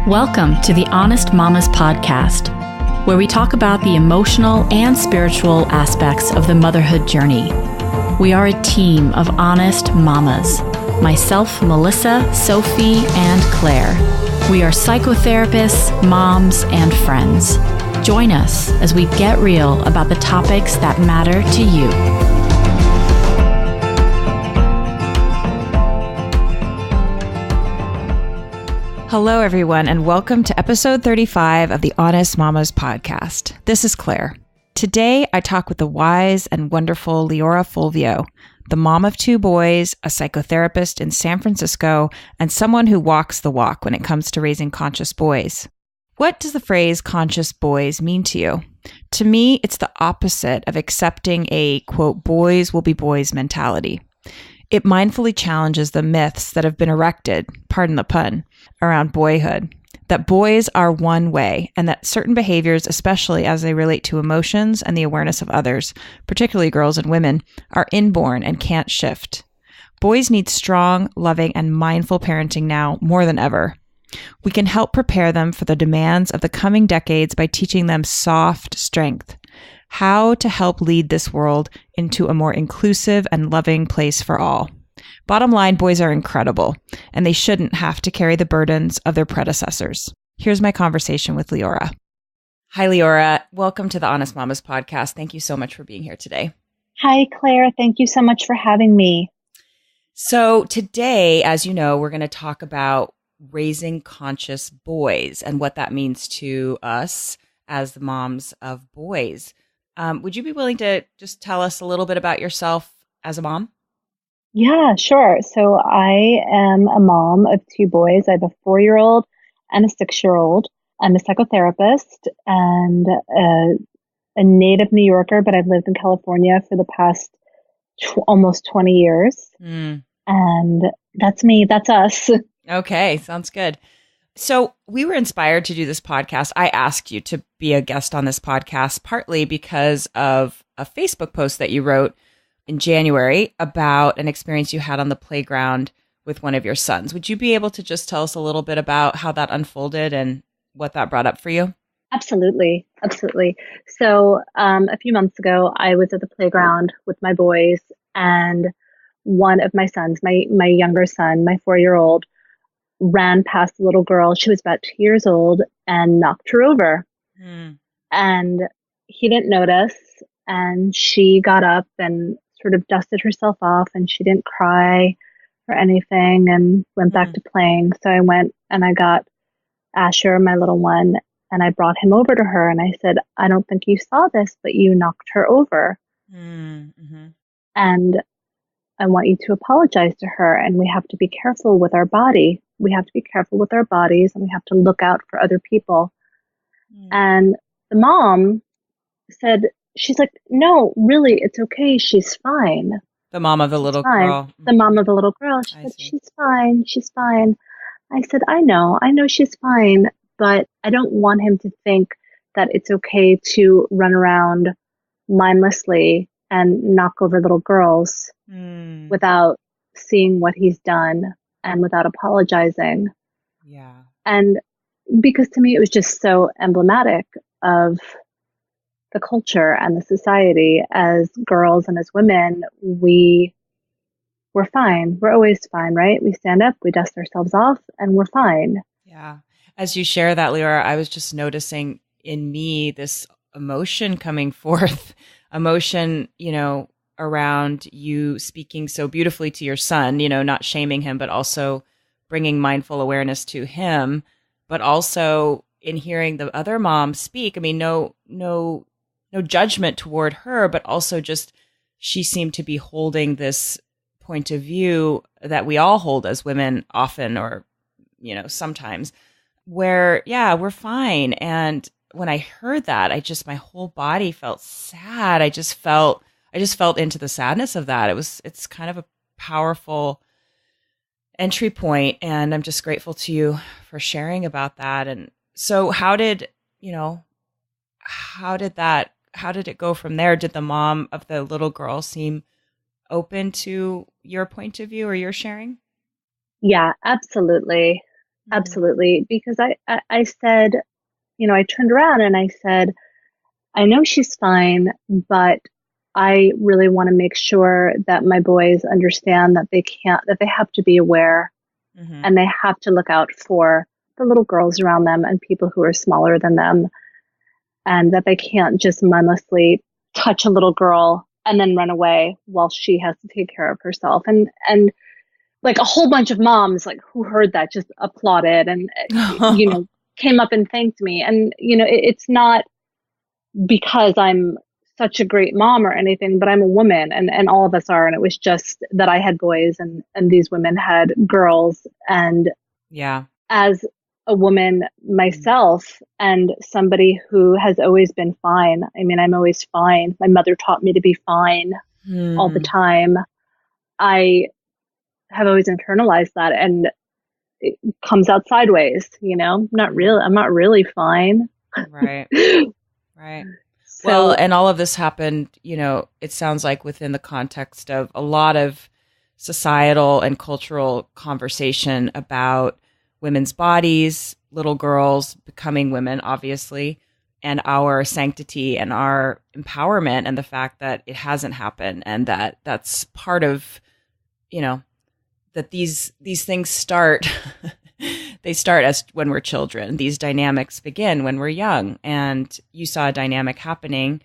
Welcome to the Honest Mamas podcast, where we talk about the emotional and spiritual aspects of the motherhood journey. We are a team of honest mamas. Myself, Melissa, Sophie, and Claire. We are psychotherapists, moms, and friends. Join us as we get real about the topics that matter to you. Hello, everyone, and welcome to episode 35 of the Honest Mamas podcast. This is Claire. Today, I talk with the wise and wonderful Leora Fulvio, the mom of two boys, a psychotherapist in San Francisco, and someone who walks the walk when it comes to raising conscious boys. What does the phrase conscious boys mean to you? To me, it's the opposite of accepting a, quote, boys will be boys mentality. It mindfully challenges the myths that have been erected, pardon the pun, around boyhood, that boys are one way and that certain behaviors, especially as they relate to emotions and the awareness of others, particularly girls and women, are inborn and can't shift. Boys need strong, loving, and mindful parenting now more than ever. We can help prepare them for the demands of the coming decades by teaching them soft strength, how to help lead this world into a more inclusive and loving place for all. Bottom line, boys are incredible, and they shouldn't have to carry the burdens of their predecessors. Here's my conversation with Leora. Hi, Leora. Welcome to the Honest Mamas podcast. Thank you so much for being here today. Hi, Claire. Thank you so much for having me. So today, as you know, we're going to talk about raising conscious boys and what that means to us as the moms of boys. Would you be willing to just tell us a little bit about yourself as a mom? Yeah, sure. So I am a mom of two boys. I have a 4-year-old and a 6-year-old. I'm a psychotherapist and a native New Yorker, but I've lived in California for the past almost 20 years. And that's me. That's us. Okay, sounds good. So we were inspired to do this podcast. I asked you to be a guest on this podcast partly because of a Facebook post that you wrote in January about an experience you had on the playground with one of your sons. Would you be able to just tell us a little bit about how that unfolded and what that brought up for you? Absolutely. Absolutely. So a few months ago, I was at the playground with my boys, and one of my sons, my younger son, my 4-year-old, ran past the little girl. She was about 2 years old and knocked her over. And he didn't notice. And she got up and sort of dusted herself off, and she didn't cry or anything and went back to playing. So I went and I got Asher, my little one, and I brought him over to her. And I said, I don't think you saw this, but you knocked her over. And I want you to apologize to her. And we have to be careful with our body. We have to be careful with our bodies, and we have to look out for other people. And the mom said, she's like, no, really, it's okay. She's fine. The mom of the little girl. The mom of the little girl. She said, she's fine. She's fine. I said, I know she's fine, but I don't want him to think that it's okay to run around mindlessly and knock over little girls without seeing what he's done and without apologizing. Yeah. And because to me, it was just so emblematic of the culture and the society. As girls and as women, we're fine. We're always fine, right? We stand up, we dust ourselves off, and we're fine. Yeah. As you share that, Leora, I was just noticing in me this emotion coming forth, around you speaking so beautifully to your son, not shaming him, but also bringing mindful awareness to him, but also in hearing the other mom speak. I mean, no judgment toward her, but also just she seemed to be holding this point of view that we all hold as women often, or, sometimes, where, yeah, we're fine. And when I heard that, my whole body felt sad. I just felt into the sadness of that. It's kind of a powerful entry point, and I'm just grateful to you for sharing about that. And so how did it go from there? Did the mom of the little girl seem open to your point of view or your sharing? Yeah, absolutely. Absolutely. Because I said, I turned around and I said, I know she's fine, but I really want to make sure that my boys understand that that they have to be aware Mm-hmm. and they have to look out for the little girls around them and people who are smaller than them, and that they can't just mindlessly touch a little girl and then run away while she has to take care of herself. And like a whole bunch of moms like who heard that just applauded and came up and thanked me. And it's not because I'm such a great mom or anything, but I'm a woman, and all of us are. And it was just that I had boys and these women had girls. And yeah, as a woman myself and somebody who has always been fine. I mean, I'm always fine. My mother taught me to be fine all the time. I have always internalized that, and it comes out sideways, I'm not really fine. Right. Right. So, well, and all of this happened, it sounds like within the context of a lot of societal and cultural conversation about women's bodies, little girls becoming women, obviously, and our sanctity and our empowerment, and the fact that it hasn't happened, and that's part of, that these things start. They start as when we're children. These dynamics begin when we're young, and you saw a dynamic happening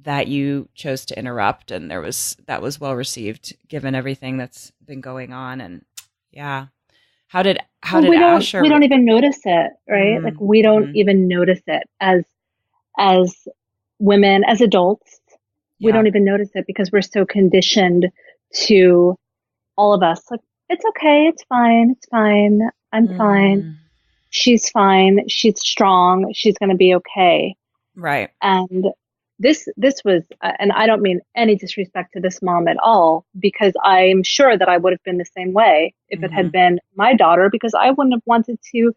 that you chose to interrupt, and that was well received given everything that's been going on. And yeah, how did Asher? We don't even notice it, right? Like we don't even notice it as women, as adults. We don't even notice it because we're so conditioned to all of us. Like, it's okay, it's fine, I'm fine. She's fine. She's strong. She's going to be okay. Right. And this was, and I don't mean any disrespect to this mom at all, because I'm sure that I would have been the same way if it had been my daughter, because I wouldn't have wanted to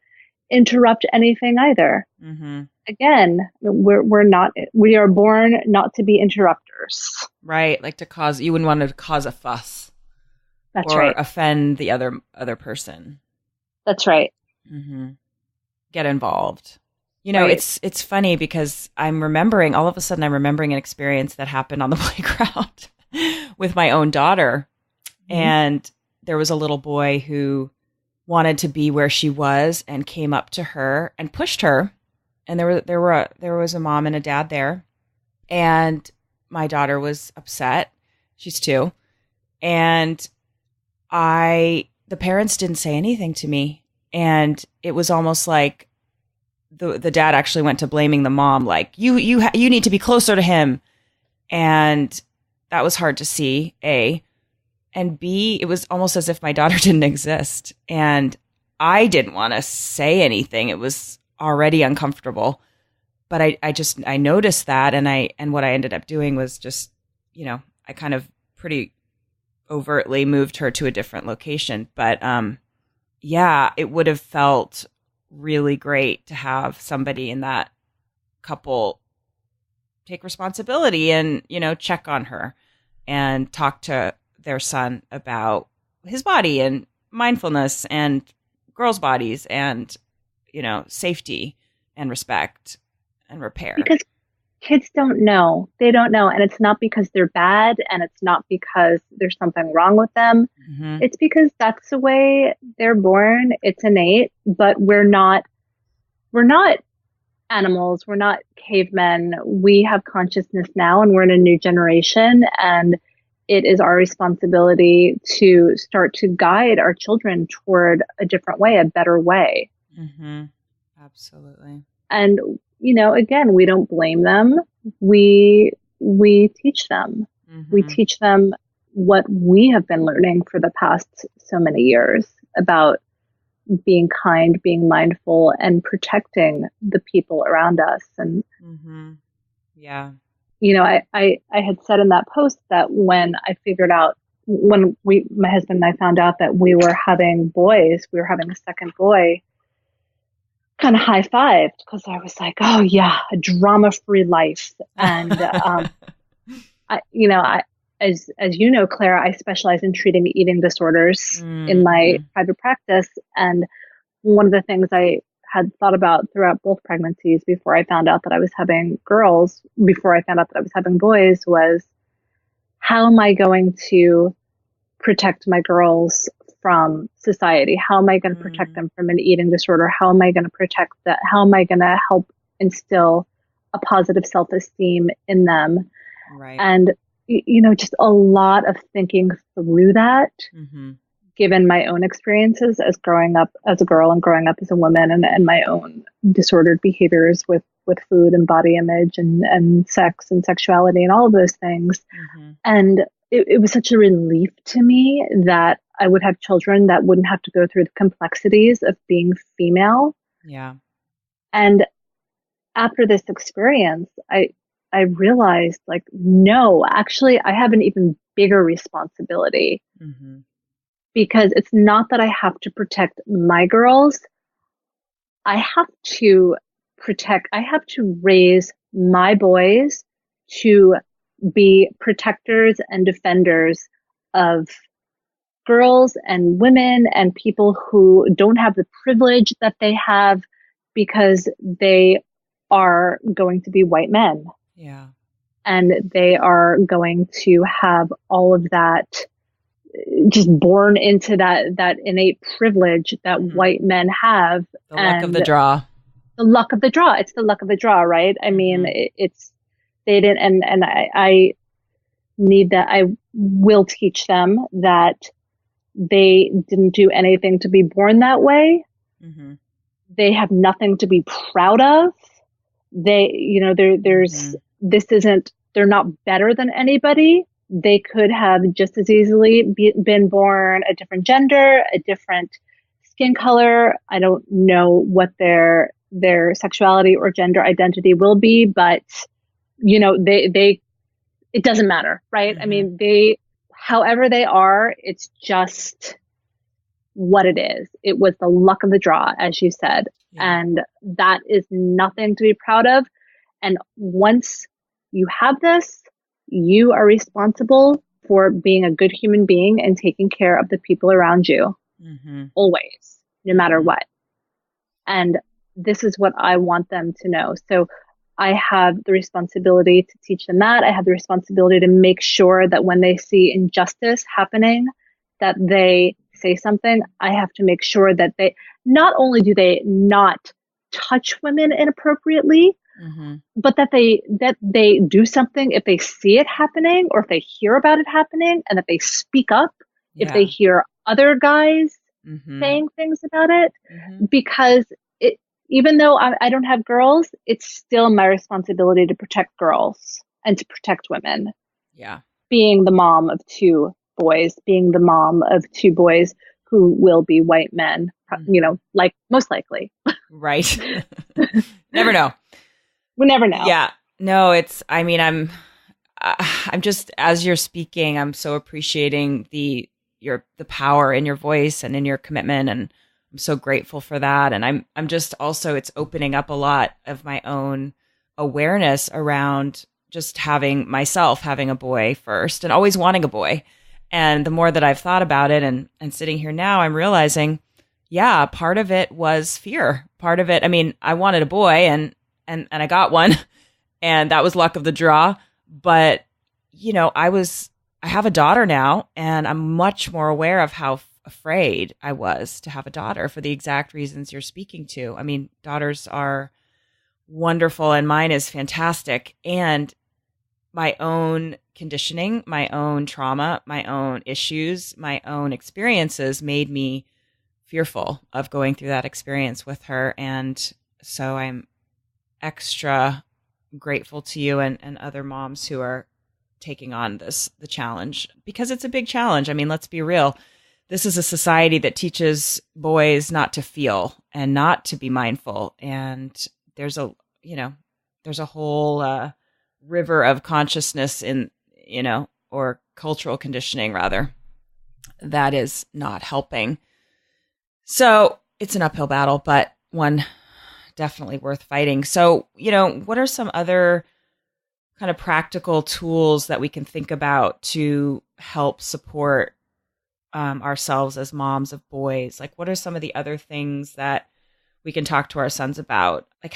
interrupt anything either. Again, we are born not to be interrupters. Right. Like you wouldn't want to cause a fuss. That's or right. offend the other person. That's right. Get involved. Right. It's funny because all of a sudden I'm remembering an experience that happened on the playground with my own daughter. And there was a little boy who wanted to be where she was and came up to her and pushed her. And there was a mom and a dad there. And my daughter was upset. She's 2. And the parents didn't say anything to me. And it was almost like the dad actually went to blaming the mom, like, you need to be closer to him. And that was hard to see, A. And B, it was almost as if my daughter didn't exist. And I didn't want to say anything. It was already uncomfortable. But I noticed that. And what I ended up doing was just, I kind of pretty overtly moved her to a different location. But it would have felt really great to have somebody in that couple take responsibility and, check on her and talk to their son about his body and mindfulness and girls' bodies and, safety and respect and repair. Because kids don't know. They don't know. And it's not because they're bad, and it's not because there's something wrong with them. It's because that's the way they're born. It's innate, but we're not animals. We're not cavemen. We have consciousness now, and we're in a new generation, and it is our responsibility to start to guide our children toward a different way, a better way. Absolutely. And again, we don't blame them. We teach them. We teach them what we have been learning for the past so many years about being kind, being mindful, and protecting the people around us. And yeah, I had said in that post that when my husband and I found out that we were having boys, we were having a second boy, kind of high-fived, because I was like, oh yeah, a drama-free life. And as you know, Claire, I specialize in treating eating disorders in my private practice, and one of the things I had thought about throughout both pregnancies before I found out that I was having girls, before I found out that I was having boys, was how am I going to protect my girls from society? How am I going to protect them from an eating disorder? How am I going to protect that? How am I going to help instill a positive self-esteem in them? Right. And, just a lot of thinking through that, given my own experiences as growing up as a girl and growing up as a woman, and my own disordered behaviors with food and body image and sex and sexuality and all of those things. And it was such a relief to me that I would have children that wouldn't have to go through the complexities of being female. Yeah. And after this experience, I realized, like, no, actually, I have an even bigger responsibility, because it's not that I have to protect my girls. I have to raise my boys to be protectors and defenders of girls and women and people who don't have the privilege that they have because they are going to be white men. Yeah. And they are going to have all of that just born into that innate privilege that white men have. The luck of the draw. The luck of the draw. It's the luck of the draw, right? I mean, it's they didn't, and I need that. I will teach them that they didn't do anything to be born that way. They have nothing to be proud of. There's this isn't. They're not better than anybody. They could have just as easily been born a different gender, a different skin color. I don't know what their sexuality or gender identity will be, but it doesn't matter, right? I mean, however they are, it's just what it is. It was the luck of the draw, as you said, and that is nothing to be proud of. And once you have this, you are responsible for being a good human being and taking care of the people around you, always, no matter what. And this is what I want them to know. So I have the responsibility to teach them that. I have the responsibility to make sure that when they see injustice happening, that they say something. I have to make sure that they not only do they not touch women inappropriately, but that they do something if they see it happening or if they hear about it happening, and that they speak up if they hear other guys saying things about it. Because even though I don't have girls, it's still my responsibility to protect girls and to protect women. Yeah. Being the mom of two boys, being the mom of two boys who will be white men, like most likely. Right. Never know. We never know. Yeah. No, I'm just, as you're speaking, I'm so appreciating the power in your voice and in your commitment. And I'm so grateful for that. And I'm just also, it's opening up a lot of my own awareness around just having a boy first and always wanting a boy. And the more that I've thought about it and sitting here now, I'm realizing, part of it was fear. Part of it, I wanted a boy and I got one, and that was luck of the draw. But, I have a daughter now, and I'm much more aware of how afraid I was to have a daughter for the exact reasons you're speaking to. Daughters are wonderful, and mine is fantastic. And my own conditioning, my own trauma, my own issues, my own experiences made me fearful of going through that experience with her. And so I'm extra grateful to you and other moms who are taking on the challenge, because it's a big challenge. Let's be real. This is a society that teaches boys not to feel and not to be mindful. And there's a whole river of consciousness or cultural conditioning rather, that is not helping. So it's an uphill battle, but one definitely worth fighting. So, what are some other kind of practical tools that we can think about to help support ourselves as moms of boys? Like, what are some of the other things that we can talk to our sons about? Like,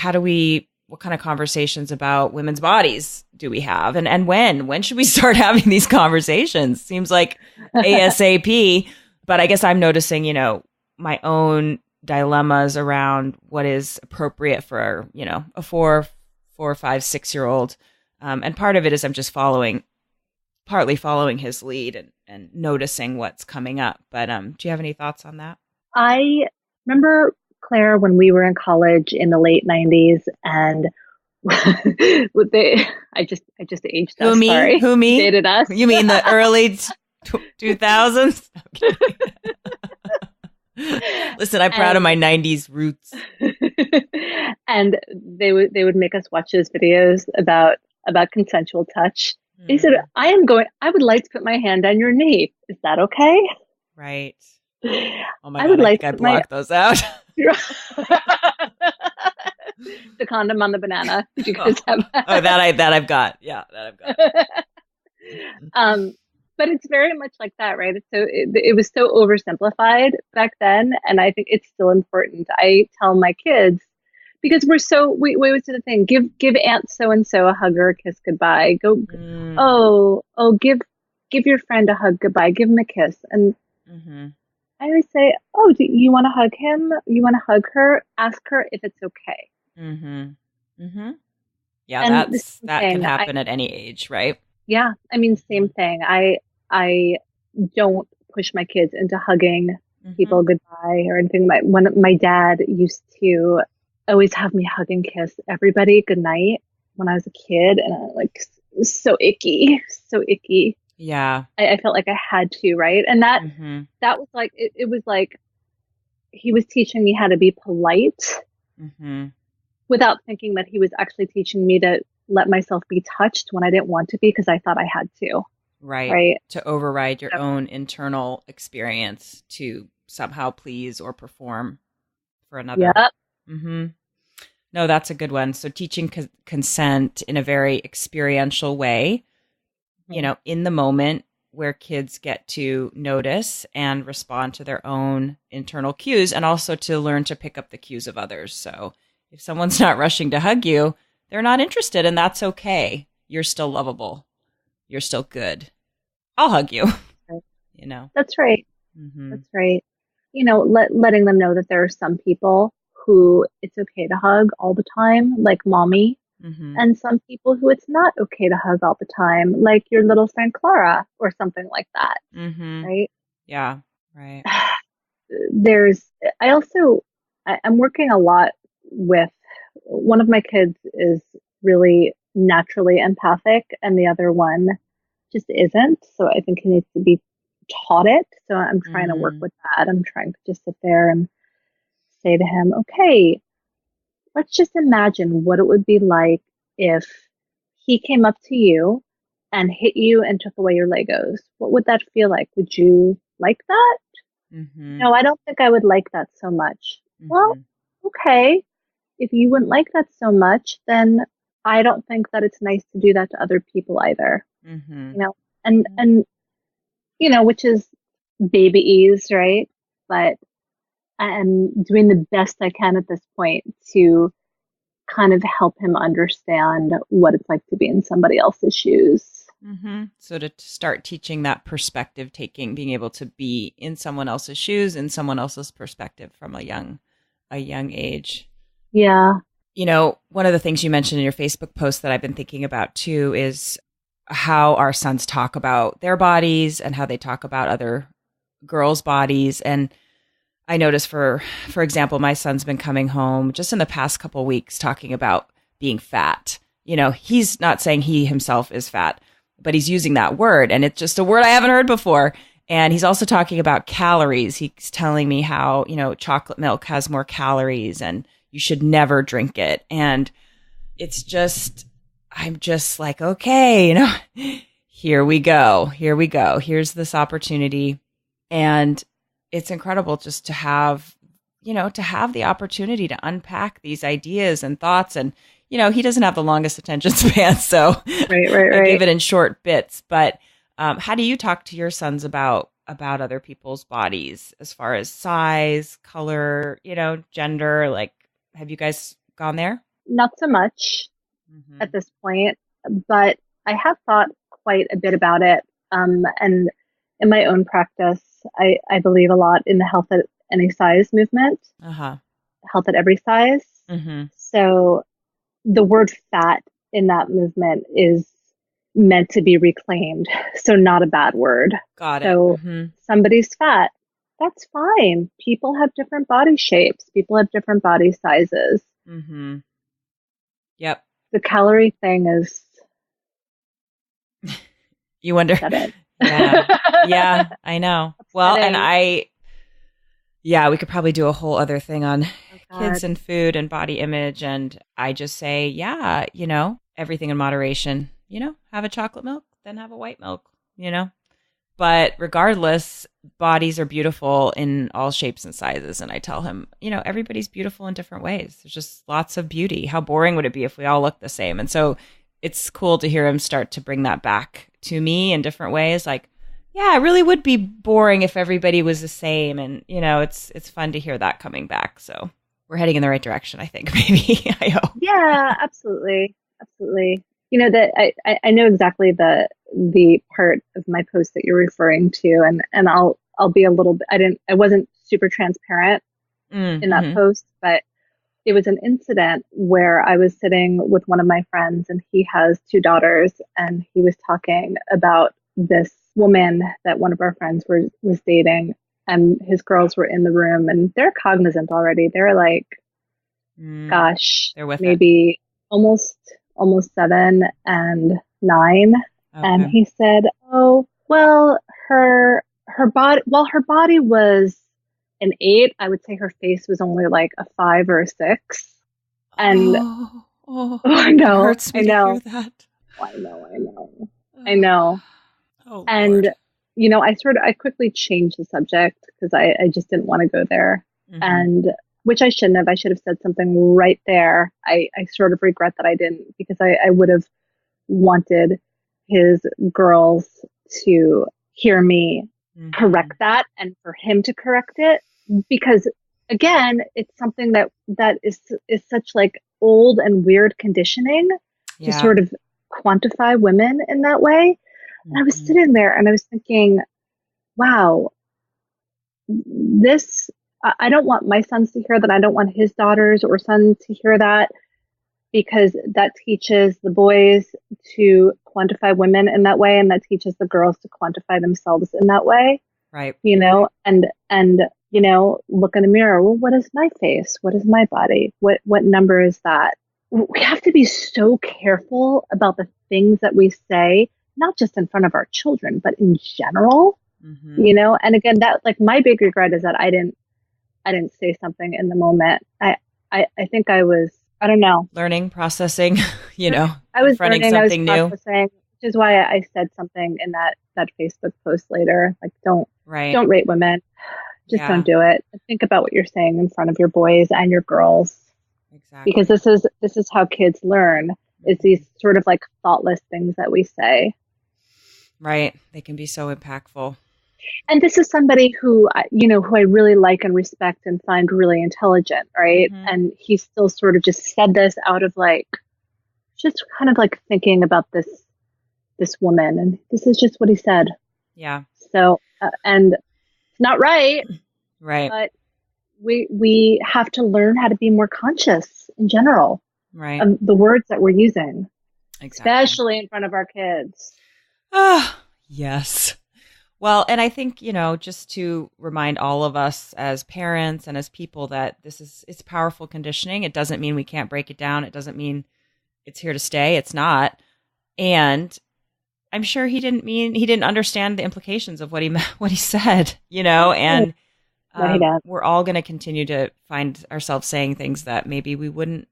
what kind of conversations about women's bodies do we have? And when should we start having these conversations? Seems like ASAP, but I guess I'm noticing, my own dilemmas around what is appropriate for, a 4, 5, 6-year-old. And part of it is I'm just partly following his lead and noticing what's coming up. But do you have any thoughts on that? I remember, Claire, when we were in college in the late 90s, and I just aged us. Sorry. Who me? Dated us. You mean the early 2000s? Listen, I'm proud of my 90s roots. And they would make us watch those videos about consensual touch. He said, I would like to put my hand on your knee. Is that okay? Right. Oh my God, I think I blocked those out. The condom on the banana. Did you guys have that? Oh, that I've got. Yeah, that I've got. But it's very much like that, right? It was so oversimplified back then, and I think it's still important. I tell my kids, because we always do the thing, give Aunt so and so a hug or a kiss goodbye. Give your friend a hug goodbye. Give him a kiss, and I always say, do you want to hug him? You want to hug her? Ask her if it's okay. Yeah, that can happen at any age, right? Yeah, I mean, same thing. I don't push my kids into hugging people goodbye or anything. My dad used to always have me hug and kiss everybody goodnight when I was a kid, and it was so icky. Yeah, I felt like I had to, right? And that was like it was like he was teaching me how to be polite without thinking that he was actually teaching me to let myself be touched when I didn't want to be, because I thought I had to. Right. To override your own internal experience to somehow please or perform for another. Yep. No, that's a good one. So teaching consent in a very experiential way, in the moment, where kids get to notice and respond to their own internal cues, and also to learn to pick up the cues of others. So if someone's not rushing to hug you, they're not interested, and that's okay. You're still lovable. You're still good. I'll hug you. That's right. That's right. Letting them know that there are some people who it's okay to hug all the time, like mommy, and some people who it's not okay to hug all the time, like your little friend Clara or something like that. Right? Yeah. Right. I'm working a lot with, one of my kids is really naturally empathic and the other one just isn't. So I think he needs to be taught it. So I'm trying to work with that. I'm trying to just sit there and say to him, okay, let's just imagine what it would be like if he came up to you and hit you and took away your Legos. What would that feel like? Would you like that? No, I don't think I would like that so much. Well, okay. If you wouldn't like that so much, then I don't think that it's nice to do that to other people either. And which is babyese, right? But I'm doing the best I can at this point to kind of help him understand what it's like to be in somebody else's shoes. So to start teaching that perspective taking, being able to be in someone else's shoes, in someone else's perspective from a young age. Yeah. One of the things you mentioned in your Facebook post that I've been thinking about too is how our sons talk about their bodies and how they talk about other girls' bodies. And I noticed, for example, my son's been coming home just in the past couple of weeks talking about being fat. He's not saying he himself is fat, but he's using that word, and it's just a word I haven't heard before. And he's also talking about calories. He's telling me how, chocolate milk has more calories and you should never drink it. And it's just, I'm just like, okay, here we go. Here's this opportunity. And it's incredible just to have the opportunity to unpack these ideas and thoughts. And, he doesn't have the longest attention span, so right. I give it in short bits. But how do you talk to your sons about about other people's bodies as far as size, color, gender? Like, have you guys gone there? Not so much at this point, but I have thought quite a bit about it. And in my own practice, I believe a lot in the health at any size movement, health at every size. So the word fat in that movement is meant to be reclaimed. So not a bad word. Got it. So somebody's fat. That's fine. People have different body shapes. People have different body sizes. Yep. The calorie thing is. You wonder. Yeah, I know. Well, and we could probably do a whole other thing on kids and food and body image. And I just say, everything in moderation, have a chocolate milk, then have a white milk, But regardless, bodies are beautiful in all shapes and sizes. And I tell him, everybody's beautiful in different ways. There's just lots of beauty. How boring would it be if we all looked the same? And so it's cool to hear him start to bring that back to me in different ways. Like, yeah, it really would be boring if everybody was the same. And, it's fun to hear that coming back. So we're heading in the right direction, I think, maybe. I hope. Yeah, absolutely. Absolutely. That I know exactly the part of my post that you're referring to, and I'll be a little bit. I wasn't super transparent in that post, but it was an incident where I was sitting with one of my friends, and he has 2 daughters, and he was talking about this woman that one of our friends was dating, and his girls were in the room, and they're cognizant already. They're like, gosh, they're with maybe almost 7 and 9. Okay. And he said, oh, well, her body was an 8. I would say her face was only like a 5 or a 6. And I know, it hurts me to hear that. I know. Oh, and, I quickly changed the subject because I just didn't want to go there. And which I shouldn't have. I should have said something right there. I sort of regret that I didn't, because I would have wanted his girls to hear me correct that, and for him to correct it, because again, it's something that is such like old and weird conditioning to sort of quantify women in that way. And I was sitting there and I was thinking, wow, I don't want my sons to hear that. I don't want his daughters or sons to hear that, because that teaches the boys to quantify women in that way, and that teaches the girls to quantify themselves in that way. Right. And look in the mirror. Well, what is my face? What is my body? What number is that? We have to be so careful about the things that we say, not just in front of our children, but in general. And again, that, like, my big regret is that I didn't say something in the moment. I think I was, I don't know. Learning, processing, I was learning something new. Processing, which is why I said something in that Facebook post later, like, don't rate women. Just don't do it. Think about what you're saying in front of your boys and your girls. Exactly. Because this is how kids learn, is these sort of like thoughtless things that we say. Right. They can be so impactful. And this is somebody who I really like and respect and find really intelligent, right? And he still sort of just said this out of like, just kind of like thinking about this woman, and this is just what he said. Yeah. So, and it's not right. Right. But we have to learn how to be more conscious in general. Right. Of the words that we're using. Exactly. Especially in front of our kids. Yes. Well, and I think, just to remind all of us as parents and as people that it's powerful conditioning. It doesn't mean we can't break it down. It doesn't mean it's here to stay. It's not. And I'm sure he didn't understand the implications of what he said, and we're all going to continue to find ourselves saying things that maybe we wouldn't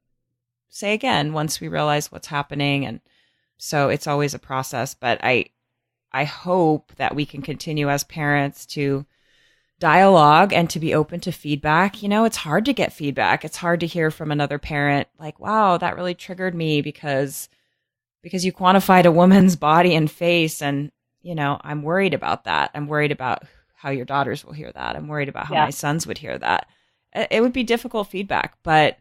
say again once we realize what's happening. And so it's always a process, but I hope that we can continue as parents to dialogue and to be open to feedback. It's hard to get feedback. It's hard to hear from another parent like, wow, that really triggered me because you quantified a woman's body and face. And, I'm worried about that. I'm worried about how your daughters will hear that. I'm worried about how Yeah. my sons would hear that. It would be difficult feedback, but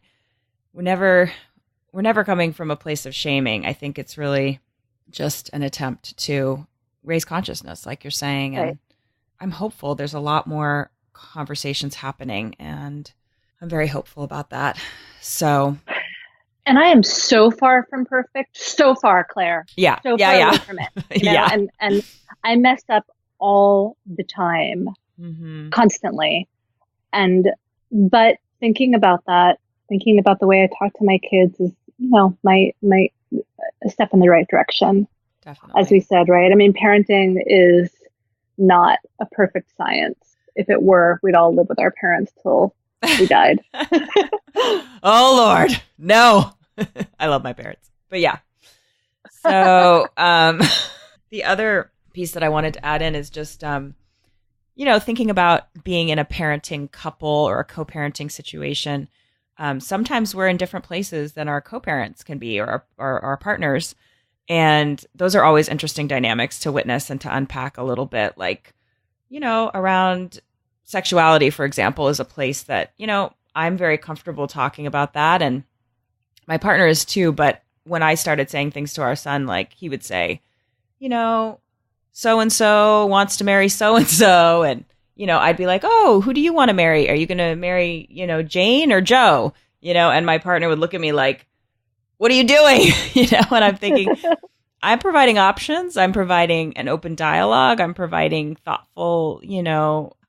we're never coming from a place of shaming. I think it's really just an attempt to raise consciousness, like you're saying. Right. And I'm hopeful there's a lot more conversations happening, and I'm very hopeful about that. So, And I am so far from perfect, so far, Claire. yeah, So yeah, far yeah. away from it, you know, Yeah. and I mess up all the time, constantly. But thinking about the way I talk to my kids is, you know, my a step in the right direction, Definitely. as we said, right? I mean, parenting is not a perfect science. If it were, we'd all live with our parents till we died. Oh Lord, no. I love my parents, but yeah. So the other piece that I wanted to add in is just thinking about being in a parenting couple or a co-parenting situation. Sometimes we're in different places than our co-parents can be, or our partners, and those are always interesting dynamics to witness and to unpack a little bit. Like, around sexuality, for example, is a place that I'm very comfortable talking about that, and my partner is too. But when I started saying things to our son, like he would say, so and so wants to marry so and so, and I'd be like, oh, who do you want to marry? Are you going to marry, Jane or Joe? And my partner would look at me like, what are you doing? And I'm thinking, I'm providing options. I'm providing an open dialogue. I'm providing thoughtful,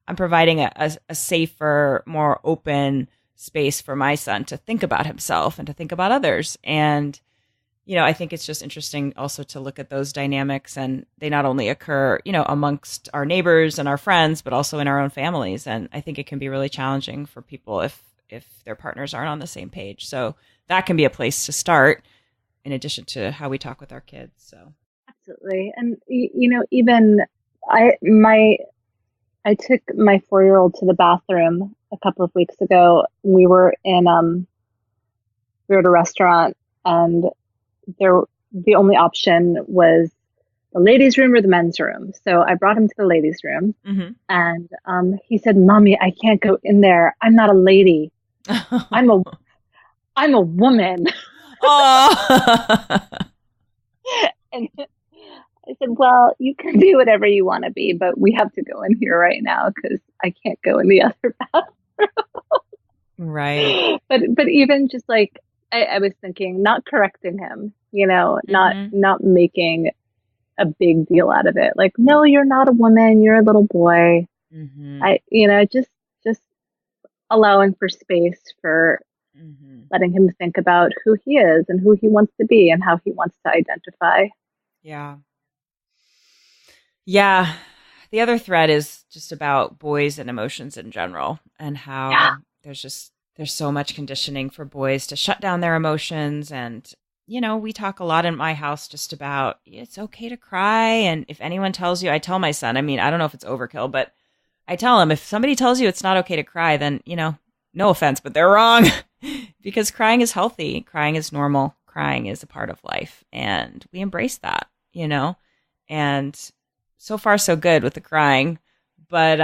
I'm providing a safer, more open space for my son to think about himself and to think about others. And, I think it's just interesting also to look at those dynamics, and they not only occur, amongst our neighbors and our friends, but also in our own families. And I think it can be really challenging for people if their partners aren't on the same page. So that can be a place to start, in addition to how we talk with our kids. So absolutely. And even I took my 4-year-old to the bathroom a couple of weeks ago. We were at a restaurant, and the only option was the ladies' room or the men's room. So I brought him to the ladies' room, and he said, "Mommy, I can't go in there. I'm not a lady. I'm a woman." Oh. And I said, "Well, you can do whatever you want to be, but we have to go in here right now because I can't go in the other bathroom." Right. But even just like I was thinking, not correcting him, not making a big deal out of it. Like, no, you're not a woman. You're a little boy. Just allowing for space for letting him think about who he is and who he wants to be and how he wants to identify. Yeah. Yeah. The other thread is just about boys and emotions in general, and how there's so much conditioning for boys to shut down their emotions. And, we talk a lot in my house just about it's okay to cry. And if anyone tells you, I tell my son, I mean, I don't know if it's overkill, but I tell him, if somebody tells you it's not okay to cry, then, no offense, but they're wrong. Because crying is healthy. Crying is normal. Crying is a part of life. And we embrace that, and so far so good with the crying. But,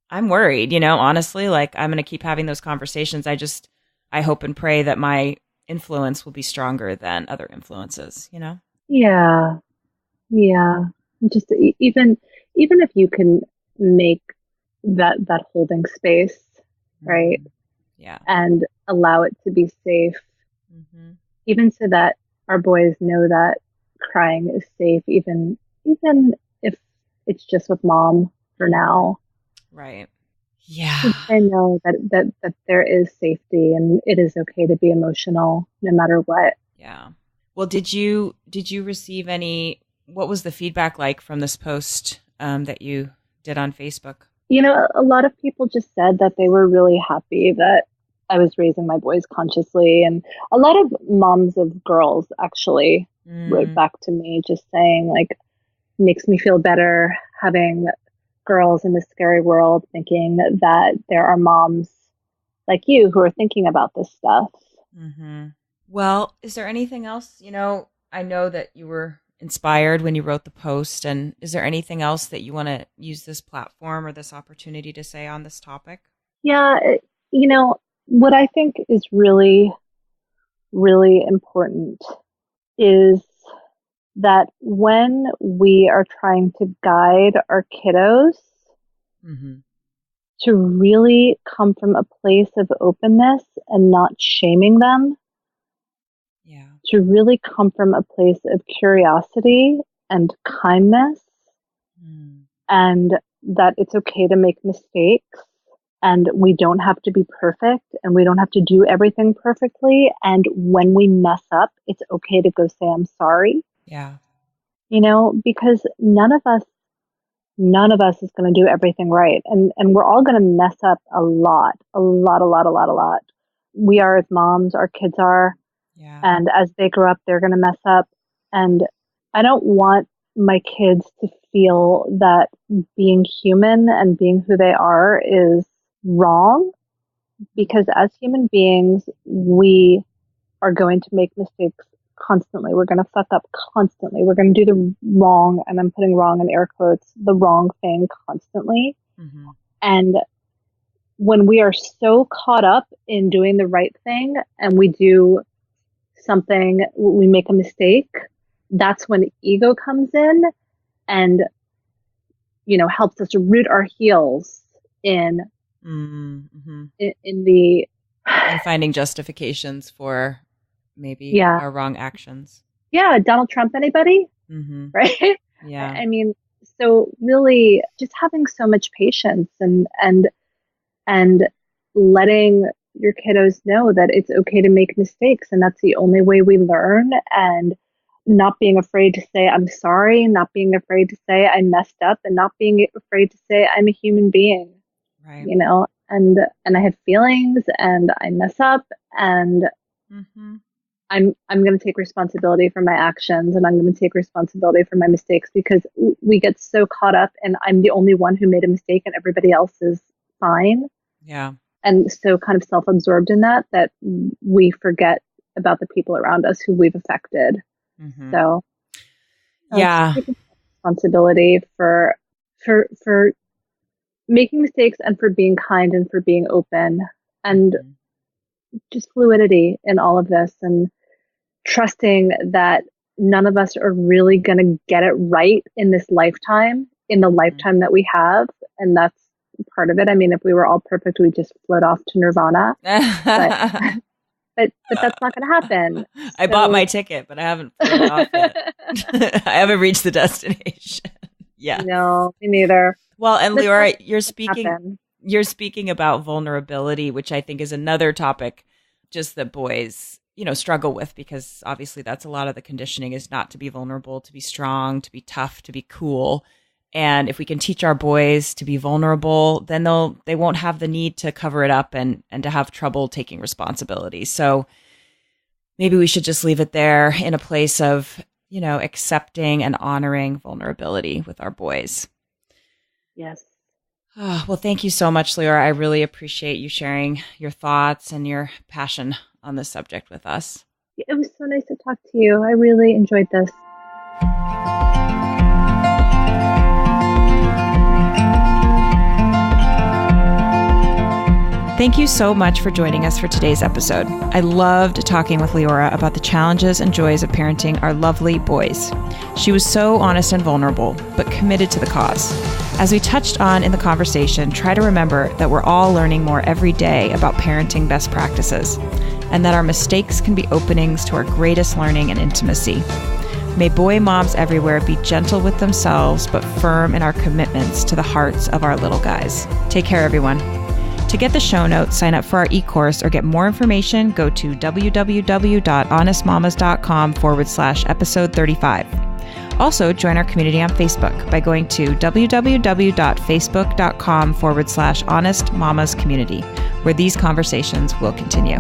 I'm worried, honestly, like I'm going to keep having those conversations. I hope and pray that my influence will be stronger than other influences, Yeah. Yeah. Just even if you can make that holding space, right? Yeah. And allow it to be safe, even so that our boys know that crying is safe, even if it's just with mom for now. Right. Yeah. I know that there is safety, and it is okay to be emotional no matter what. Yeah. Well, did you receive what was the feedback like from this post that you did on Facebook? A lot of people just said that they were really happy that I was raising my boys consciously. And a lot of moms of girls actually wrote back to me just saying, like, makes me feel better having girls in this scary world, thinking that there are moms like you who are thinking about this stuff. Well, is there anything else? I know that you were inspired when you wrote the post? And is there anything else that you want to use this platform or this opportunity to say on this topic? Yeah, what I think is really, really important is that when we are trying to guide our kiddos, to really come from a place of openness and not shaming them. Yeah. To really come from a place of curiosity and kindness, and that it's okay to make mistakes, and we don't have to be perfect, and we don't have to do everything perfectly. And when we mess up, it's okay to go say, I'm sorry. Yeah. Because none of us is going to do everything right. And we're all going to mess up a lot. We are as moms, our kids are. Yeah. And as they grow up, they're going to mess up. And I don't want my kids to feel that being human and being who they are is wrong, because as human beings, we are going to make mistakes constantly. We're going to fuck up constantly. We're going to do the wrong, and I'm putting wrong in air quotes, the wrong thing constantly. And when we are so caught up in doing the right thing and we do something, we make a mistake, that's when ego comes in and, helps us root our heels in the... And finding justifications for maybe our wrong actions. Yeah. Donald Trump, anybody? Right? Yeah. I mean, so really just having so much patience and letting your kiddos know that it's okay to make mistakes, and that's the only way we learn, and not being afraid to say, I'm sorry, not being afraid to say I messed up, and not being afraid to say I'm a human being, right. And I have feelings and I mess up, and I'm going to take responsibility for my actions, and I'm going to take responsibility for my mistakes, because we get so caught up and I'm the only one who made a mistake and everybody else is fine. Yeah. And so kind of self-absorbed in that we forget about the people around us who we've affected. So taking responsibility for making mistakes, and for being kind, and for being open, and just fluidity in all of this, and trusting that none of us are really going to get it right in this lifetime, in the lifetime that we have. And that's part of it. I mean, if we were all perfect, we'd just float off to nirvana. But that's not going to happen. I bought my ticket, but I haven't floated off yet. I haven't reached the destination. Yeah. No, me neither. Well, and Leora, you're speaking about vulnerability, which I think is another topic just that boys, struggle with, because obviously that's a lot of the conditioning, is not to be vulnerable, to be strong, to be tough, to be cool. And if we can teach our boys to be vulnerable, then they won't have the need to cover it up and to have trouble taking responsibility. So maybe we should just leave it there, in a place of, accepting and honoring vulnerability with our boys. Yes. Oh, well, thank you so much, Leora. I really appreciate you sharing your thoughts and your passion on this subject with us. It was so nice to talk to you. I really enjoyed this. Thank you so much for joining us for today's episode. I loved talking with Leora about the challenges and joys of parenting our lovely boys. She was so honest and vulnerable, but committed to the cause. As we touched on in the conversation, try to remember that we're all learning more every day about parenting best practices, and that our mistakes can be openings to our greatest learning and intimacy. May boy moms everywhere be gentle with themselves, but firm in our commitments to the hearts of our little guys. Take care, everyone. To get the show notes, sign up for our e-course, or get more information, go to www.honestmamas.com/episode 35. Also, join our community on Facebook by going to www.facebook.com/honestmamascommunity, where these conversations will continue.